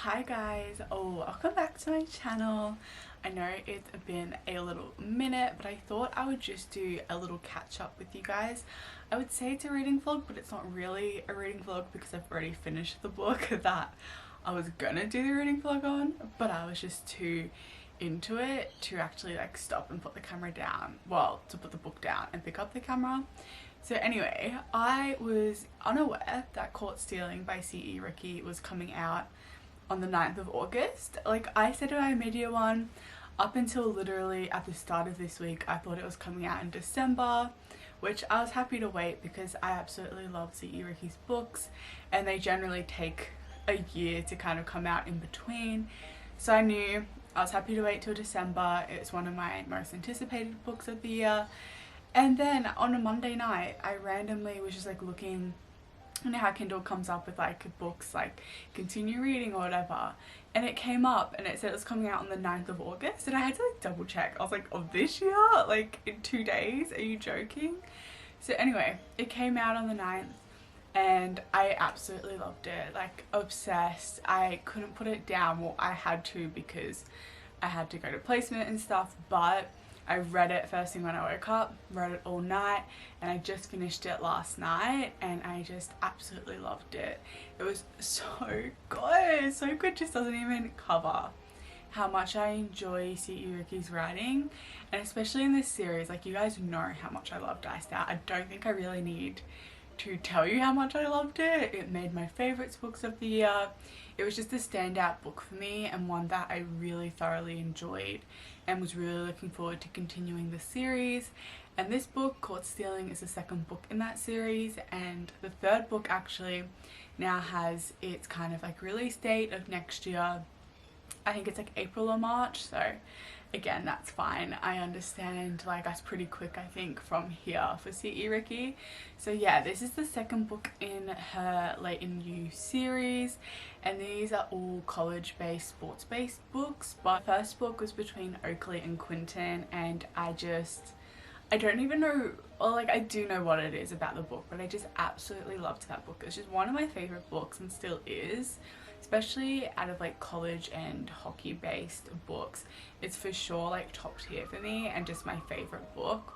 Hi guys, welcome back to my channel. I know it's been a little minute, but I thought I would just do a little catch up with you guys. I would say it's a reading vlog, but it's not really a reading vlog because I've already finished the book that I was gonna do the reading vlog on, but I was just too into it to actually like stop and put the camera down, well, to put the book down and pick up the camera. So anyway, I was unaware that Caught Stealing by C.E. Ricci was coming out on the 9th of August. Like I said in my media one, up until literally at the start of this week, I thought it was coming out in December, which I was happy to wait because I absolutely love C.E. Ricci's books and they generally take a year to kind of come out in between. So I knew I was happy to wait till December. It's one of my most anticipated books of the year. And then on a Monday night, I randomly was just like looking, you know how Kindle comes up with like books like continue reading or whatever, and it came up and it said it was coming out on the 9th of August, and I had to like double check. I was like, of this year? Like in 2 days? Are you joking? So anyway, it came out on the 9th and I absolutely loved it, like obsessed. I couldn't put it down. Well, I had to because I had to go to placement and stuff, but I read it first thing when I woke up, read it all night, and I just finished it last night and I just absolutely loved it. It was so good, so good, just doesn't even cover how much I enjoy C.E. Ricci's writing, and especially in this series. Like, you guys know how much I love Diced Out. I don't think I really need to tell you how much I loved it. It made my favourites books of the year. It was just a standout book for me and one that I really thoroughly enjoyed and was really looking forward to continuing the series. And this book, Caught Stealing, is the second book in that series, and the third book actually now has its kind of like release date of next year. I think it's like April or March, so again, that's fine. I understand, like, that's pretty quick, I think, from here for C.E. Ricci. So yeah, this is the second book in her Late in You series, and these are all college-based, sports-based books. But the first book was between Oakley and Quinton, and I don't even know, or like I do know what it is about the book, but I just absolutely loved that book. It's just one of my favorite books and still is, especially out of like college and hockey based books. It's for sure like top tier for me and just my favorite book.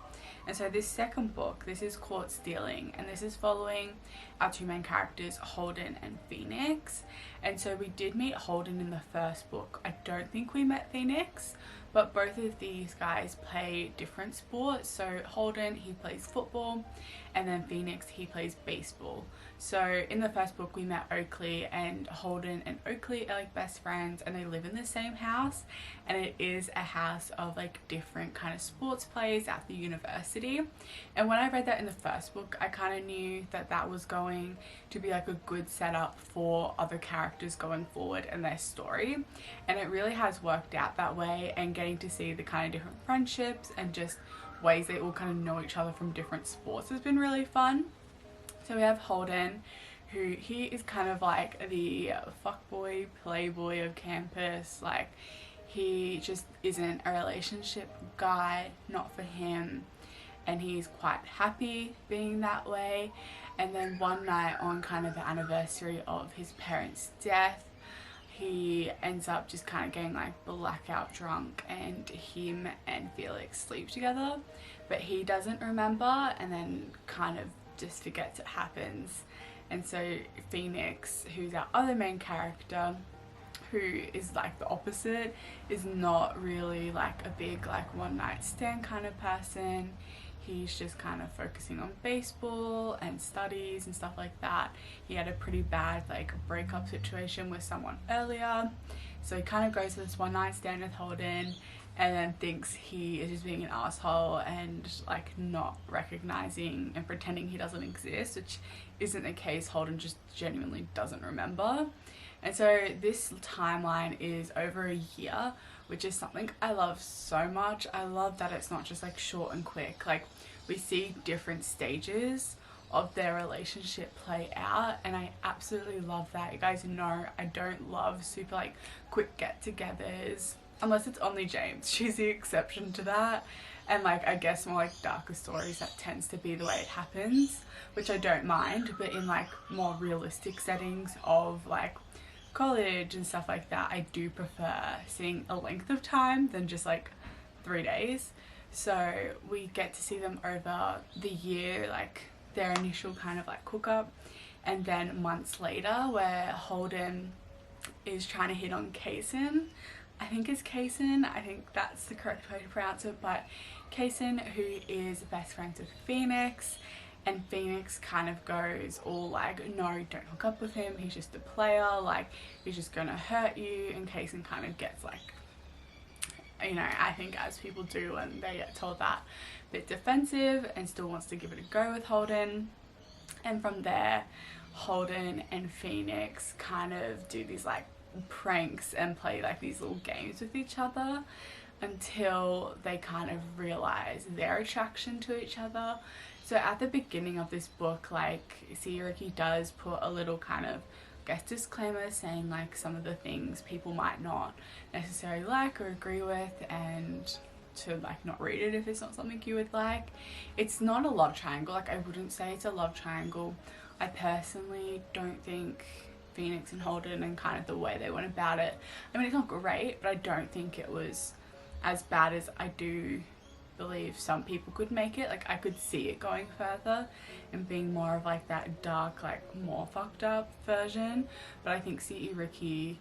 And so this second book, this is Caught Stealing, and this is following our two main characters, Holden and Phoenix. And so we did meet Holden in the first book. I don't think we met Phoenix, but both of these guys play different sports. So Holden, he plays football, and then Phoenix, he plays baseball. So in the first book we met Oakley, and Holden and Oakley are like best friends and they live in the same house, and it is a house of like different kind of sports players at the university. And when I read that in the first book, I kind of knew that that was going to be like a good setup for other characters going forward and their story, and it really has worked out that way. And getting to see the kind of different friendships and just ways they all kind of know each other from different sports has been really fun. So we have Holden, who he is kind of like the fuckboy playboy of campus. Like, he just isn't a relationship guy, not for him, and he's quite happy being that way. And then one night, on kind of the anniversary of his parents' death, he ends up just kind of getting like blackout drunk, and him and Felix sleep together, but he doesn't remember and then kind of just forgets it happens. And so Phoenix, who's our other main character, who is like the opposite, is not really like a big like one night stand kind of person. He's just kind of focusing on baseball and studies and stuff like that. He had a pretty bad like breakup situation with someone earlier, so he kind of goes to this one night stand with Holden and then thinks he is just being an asshole and like not recognizing and pretending he doesn't exist, which isn't the case. Holden just genuinely doesn't remember. And so this timeline is over a year, which is something I love so much. I love that it's not just like short and quick. Like, we see different stages of their relationship play out, and I absolutely love that. You guys know I don't love super like quick get-togethers, unless it's only James. She's the exception to that. And like, I guess more like darker stories, that tends to be the way it happens, which I don't mind. But in like more realistic settings of like college and stuff like that, I do prefer seeing a length of time than just like 3 days. So we get to see them over the year, like their initial kind of like cook up, and then months later where Holden is trying to hit on Kaysen. I think it's Kaysen, I think that's the correct way to pronounce it, but Kaysen, who is best friends with Phoenix, and Phoenix kind of goes all like, no, don't hook up with him, he's just a player, like he's just gonna hurt you, and Kaysen kind of gets like, you know, I think as people do when they get told that, a bit defensive and still wants to give it a go with Holden. And from there, Holden and Phoenix kind of do these like pranks and play like these little games with each other until they kind of realize their attraction to each other. So at the beginning of this book, like, Ricci does put a little kind of disclaimer saying like some of the things people might not necessarily like or agree with, and to like not read it if it's not something you would like. It's not a love triangle, like I wouldn't say it's a love triangle. I personally don't think Phoenix and Holden and kind of the way they went about it, I mean it's not great, but I don't think it was as bad as I do believe some people could make it. Like I could see it going further and being more of like that dark, like more fucked up version, but I think Ricci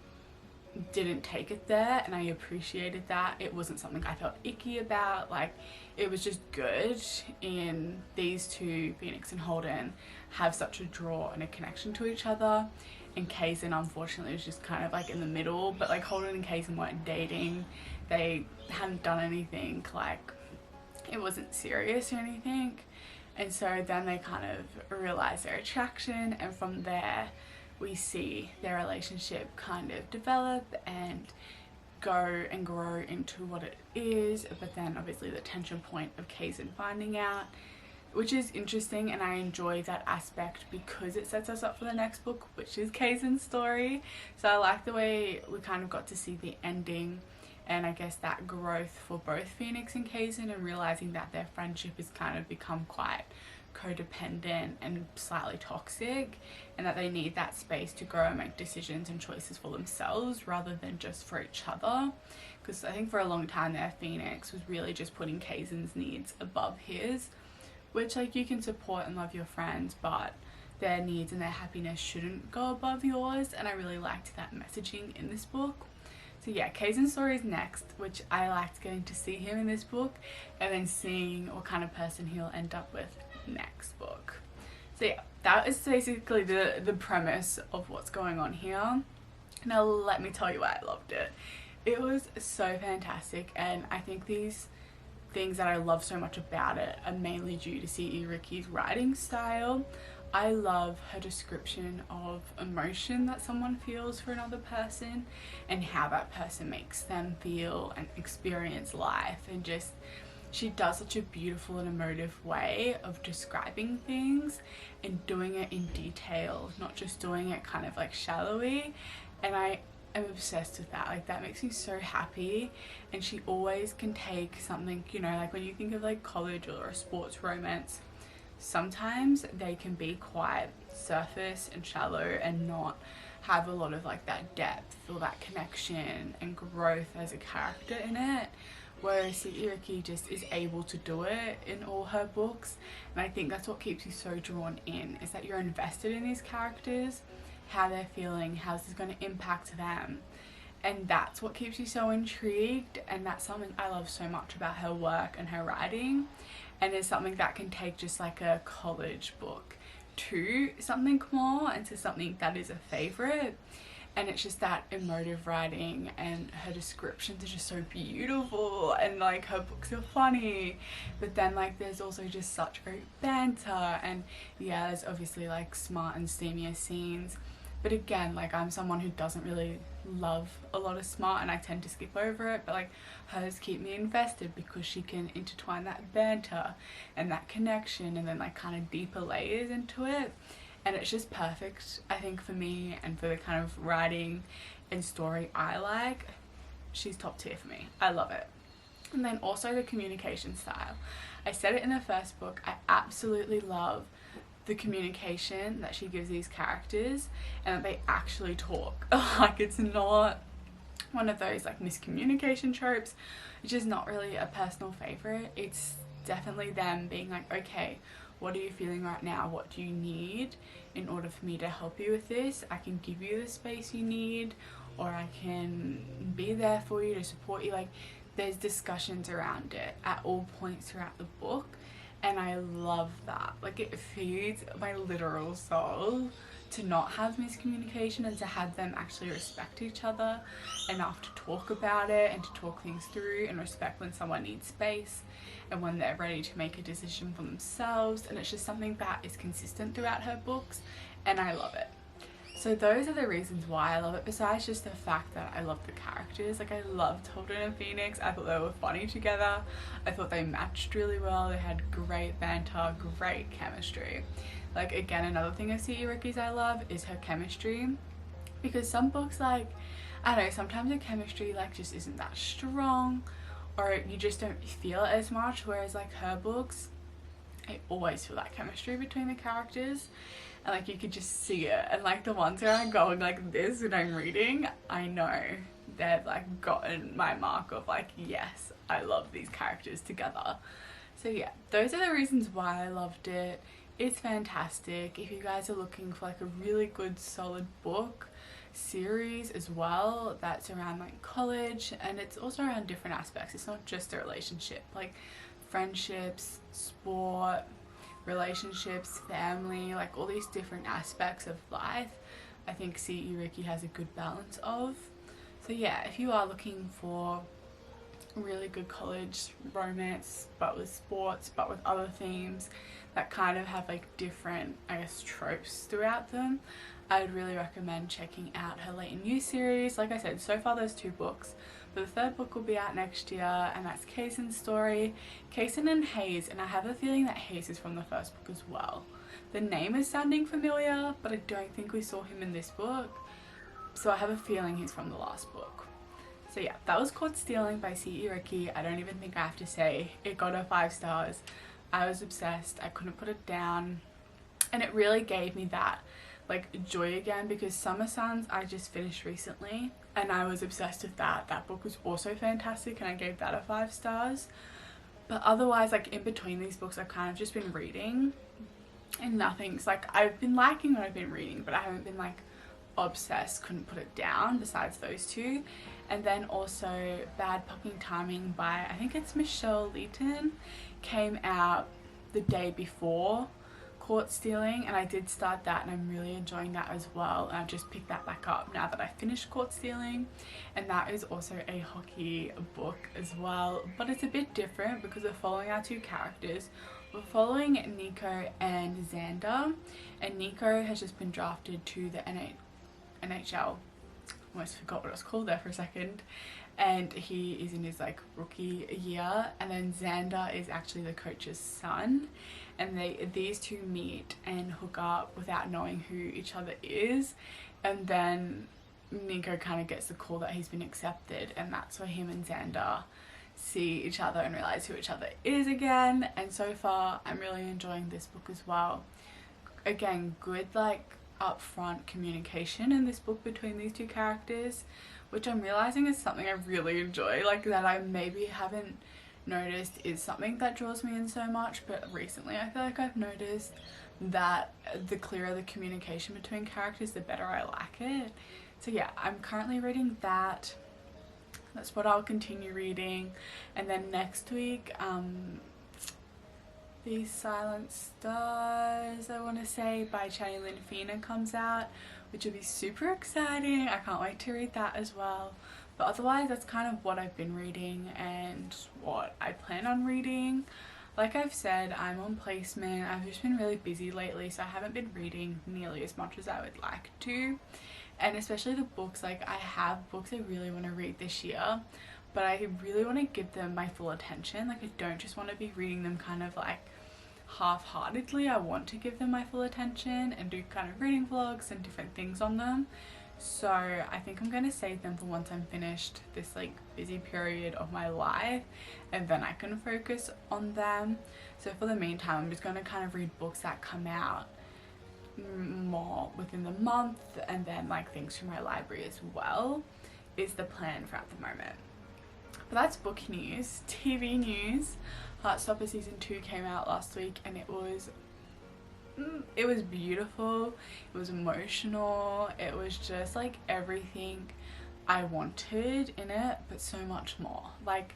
didn't take it there, and I appreciated that. It wasn't something I felt icky about, like it was just good. In these two, Phoenix and Holden, have such a draw and a connection to each other, and Kaysen unfortunately was just kind of like in the middle, but like Holden and Kaysen weren't dating, they hadn't done anything, like it wasn't serious or anything, and so then they kind of realize their attraction, and from there we see their relationship kind of develop and go and grow into what it is. But then obviously the tension point of Kaysen finding out, which is interesting, and I enjoy that aspect because it sets us up for the next book, which is Kaysen's story. So I like the way we kind of got to see the ending, and I guess that growth for both Phoenix and Kaysen, and realizing that their friendship has kind of become quite codependent and slightly toxic, and that they need that space to grow and make decisions and choices for themselves rather than just for each other. Because I think for a long time there, Phoenix was really just putting Kaysen's needs above his, which like you can support and love your friends, but their needs and their happiness shouldn't go above yours, and I really liked that messaging in this book. So yeah, Kaysen's story is next, which I liked getting to see him in this book and then seeing what kind of person he'll end up with next book. So yeah, that is basically the premise of what's going on here. Now let me tell you why I loved it. It was so fantastic, and I think these things that I love so much about it are mainly due to C.E. Ricci's writing style. I love her description of emotion that someone feels for another person and how that person makes them feel and experience life, and just she does such a beautiful and emotive way of describing things and doing it in detail, not just doing it kind of like shallowly, and I am obsessed with that. Like that makes me so happy. And she always can take something, you know, like when you think of like college or a sports romance, sometimes they can be quite surface and shallow and not have a lot of like that depth or that connection and growth as a character in it, whereas C.E. Ricci just is able to do it in all her books. And I think that's what keeps you so drawn in, is that you're invested in these characters, how they're feeling, how this is going to impact them, and that's what keeps you so intrigued. And that's something I love so much about her work and her writing, and it's something that can take just like a college book to something more, and to something that is a favorite. And it's just that emotive writing, and her descriptions are just so beautiful, and like her books are funny, but then like there's also just such great banter, and yeah, there's obviously like smart and steamier scenes, but again, like I'm someone who doesn't really love a lot of smart and I tend to skip over it, but like hers keep me invested because she can intertwine that banter and that connection and then like kind of deeper layers into it. And it's just perfect, I think, for me and for the kind of writing and story I like. She's top tier for me. I love it. And then also the communication style. I said it in the first book, I absolutely love the communication that she gives these characters, and that they actually talk. Like, it's not one of those like miscommunication tropes, which is not really a personal favorite. It's definitely them being like, okay, what are you feeling right now? What do you need in order for me to help you with this? I can give you the space you need, or I can be there for you to support you. Like, there's discussions around it at all points throughout the book, and I love that. Like, it feeds my literal soul to not have miscommunication and to have them actually respect each other enough to talk about it and to talk things through and respect when someone needs space and when they're ready to make a decision for themselves. And it's just something that is consistent throughout her books, and I love it. So those are the reasons why I love it, besides just the fact that I love the characters. Like, I loved Holden and Phoenix. I thought they were funny together. I thought they matched really well. They had great banter, great chemistry. Like, again, another thing of C.E. Ricci's I love is her chemistry, because some books, like, I don't know, sometimes the chemistry like just isn't that strong, or you just don't feel it as much, whereas like her books, I always feel that chemistry between the characters, and like you could just see it. And like the ones where I'm going like this when I'm reading, I know they've like gotten my mark of like, yes, I love these characters together. So yeah, those are the reasons why I loved it. It's fantastic. If you guys are looking for like a really good solid book series as well, that's around like college, and it's also around different aspects. It's not just a relationship, like friendships, sport, relationships, family, like all these different aspects of life. I think C.E. Ricci has a good balance of. So yeah, if you are looking for really good college romance, but with sports, but with other themes that kind of have like different, I guess, tropes throughout them, I would really recommend checking out her Late in You series. Like I said, so far there's 2 books, but the 3rd book will be out next year, and that's Kaysen's story, Kaysen and Hayes, and I have a feeling that Hayes is from the 1st book as well. The name is sounding familiar, but I don't think we saw him in this book, so I have a feeling he's from the last book. So yeah, that was Caught Stealing by C.E. Ricci. I don't even think I have to say it got her 5 stars. I was obsessed. I couldn't put it down, and it really gave me that like joy again, because Summer Suns I just finished recently and I was obsessed with that. That book was also fantastic, and I gave that a 5 stars. But otherwise, like in between these books, I've kind of just been reading, and nothing's like, I've been liking what I've been reading, but I haven't been like obsessed, couldn't put it down, besides those 2. And then also Bad Fucking Timing by, I think it's Michelle Leeton, came out the day before Caught Stealing, and I did start that and I'm really enjoying that as well, and I've just picked that back up now that I finished Caught Stealing. And that is also a hockey book as well, but it's a bit different because we're following our 2 characters. We're following Nico and Xander, and Nico has just been drafted to the NHL. Almost forgot what it was called there for a second, and he is in his like rookie year. And then Xander is actually the coach's son, and these 2 meet and hook up without knowing who each other is, and then Nico kind of gets the call that he's been accepted, and that's where him and Xander see each other and realize who each other is again. And so far I'm really enjoying this book as well. Again, good like upfront communication in this book between these 2 characters, which I'm realizing is something I really enjoy, like that I maybe haven't noticed is something that draws me in so much, but recently I feel like I've noticed that the clearer the communication between characters, the better I like it. So yeah, I'm currently reading that. That's what I'll continue reading. And then next week, These Silent Stars, I want to say, by Channy Lynn Fina comes out, which will be super exciting. I can't wait to read that as well. But otherwise, that's kind of what I've been reading and what I plan on reading. Like I've said, I'm on placement. I've just been really busy lately, so I haven't been reading nearly as much as I would like to. And especially the books, like I have books I really want to read this year, but I really want to give them my full attention. Like I don't just want to be reading them kind of like half-heartedly. I want to give them my full attention and do kind of reading vlogs and different things on them. So I think I'm going to save them for once I'm finished this like busy period of my life, and then I can focus on them. So for the meantime, I'm just going to kind of read books that come out more within the month, and then like things from my library as well is the plan for at the moment. But that's book news. TV news. Heartstopper season 2 came out last week, and it was beautiful, it was emotional, it was just like everything I wanted in it, but so much more. Like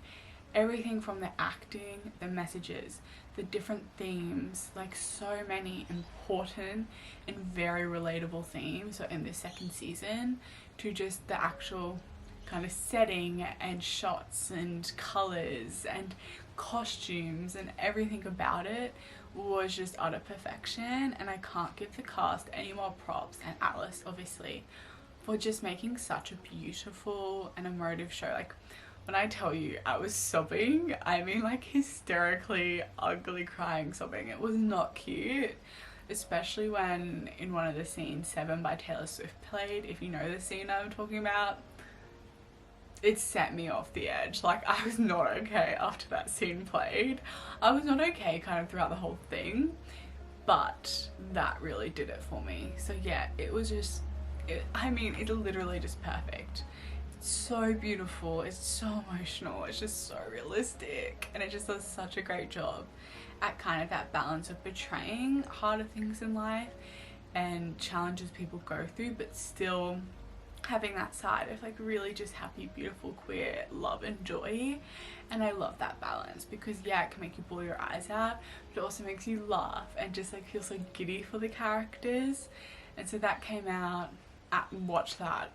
everything from the acting, the messages, the different themes, like so many important and very relatable themes so in this second season, to just the actual kind of setting and shots and colours and costumes and everything about it was just utter perfection. And I can't give the cast any more props, and Atlas obviously, for just making such a beautiful and emotive show. Like when I tell you I was sobbing, I mean like hysterically ugly crying sobbing. It was not cute, especially when in one of the scenes 7 by Taylor Swift played. If you know the scene I'm talking about, it set me off the edge. Like I was not okay after that scene played. I was not okay kind of throughout the whole thing, but that really did it for me. So yeah, it was just, I mean, it's literally just perfect. It's so beautiful, it's so emotional, it's just so realistic, and it just does such a great job at kind of that balance of portraying harder things in life and challenges people go through, but still having that side of like really just happy, beautiful, queer love and joy. And I love that balance, because yeah, it can make you bawl your eyes out, but it also makes you laugh and just like feel so giddy for the characters. And so that came out, watch that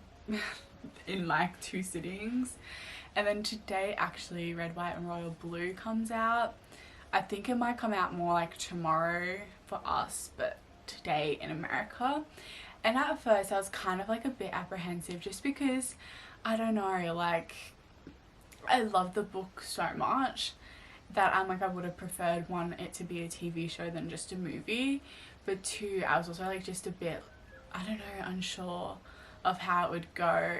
in like 2 sittings. And then today actually Red, White and Royal Blue comes out. I think it might come out more like tomorrow for us, but today in America. And at first I was kind of like a bit apprehensive, just because I don't know, like I love the book so much that I'm like, I would have preferred, 1, it to be a TV show than just a movie, but 2, I was also like just a bit, I don't know, unsure of how it would go.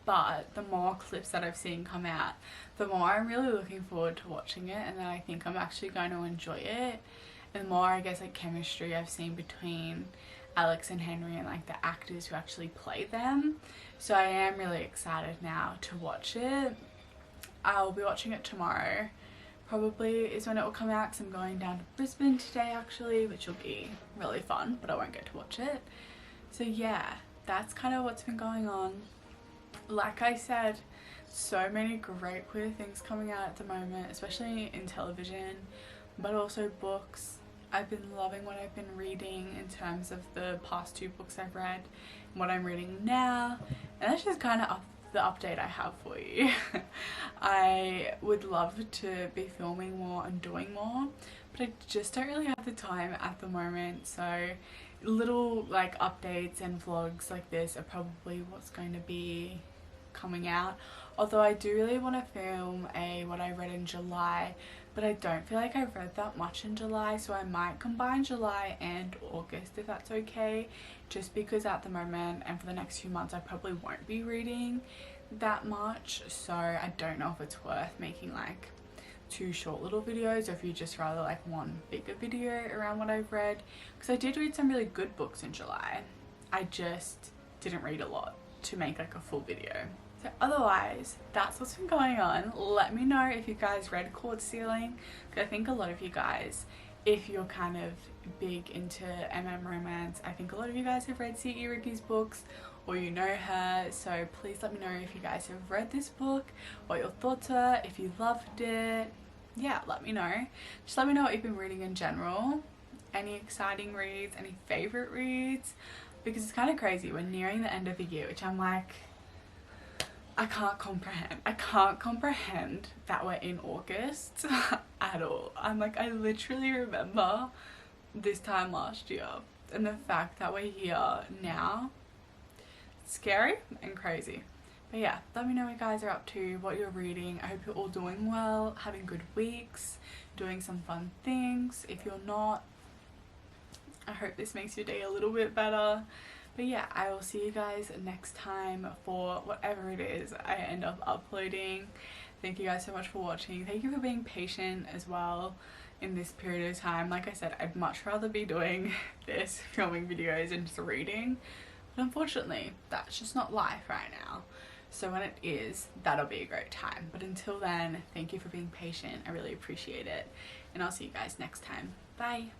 But the more clips that I've seen come out, the more I'm really looking forward to watching it, and then I think I'm actually going to enjoy it. And the more, I guess, like chemistry I've seen between Alex and Henry and like the actors who actually play them. So I am really excited now to watch it. I'll be watching it tomorrow, probably is when it will come out, because I'm going down to Brisbane today actually, which will be really fun, but I won't get to watch it. So yeah, that's kind of what's been going on. Like I said, so many great queer things coming out at the moment, especially in television, but also books. I've been loving what I've been reading in terms of the past 2 books I've read and what I'm reading now, and that's just kind of the update I have for you. I would love to be filming more and doing more, but I just don't really have the time at the moment. So little like updates and vlogs like this are probably what's going to be coming out. Although I do really want to film a what I read in July, but I don't feel like I've read that much in July, so I might combine July and August if that's okay, just because at the moment and for the next few months I probably won't be reading that much. So I don't know if it's worth making like 2 short little videos, or if you just rather like one bigger video around what I've read, because I did read some really good books in July. I just didn't read a lot to make like a full video. So otherwise, that's what's been going on. Let me know if you guys read Court Stealing, because I think a lot of you guys, if you're kind of big into romance, I think a lot of you guys have read C.E. Ricci's books, or you know her. So please let me know if you guys have read this book, what your thoughts are, if you loved it. Yeah, let me know. Just let me know what you've been reading in general, any exciting reads, any favorite reads, because it's kind of crazy. We're nearing the end of the year, which I'm like, I can't comprehend that we're in August at all. I'm like, I literally remember this time last year, and the fact that we're here now, it's scary and crazy. But yeah, let me know what you guys are up to, what you're reading. I hope you're all doing well, having good weeks, doing some fun things. If you're not, I hope this makes your day a little bit better. But yeah, I will see you guys next time for whatever it is I end up uploading. Thank you guys so much for watching. Thank you for being patient as well in this period of time. Like I said, I'd much rather be doing this, filming videos and just reading, but unfortunately that's just not life right now. So when it is, that'll be a great time. But until then, thank you for being patient. I really appreciate it, and I'll see you guys next time. Bye.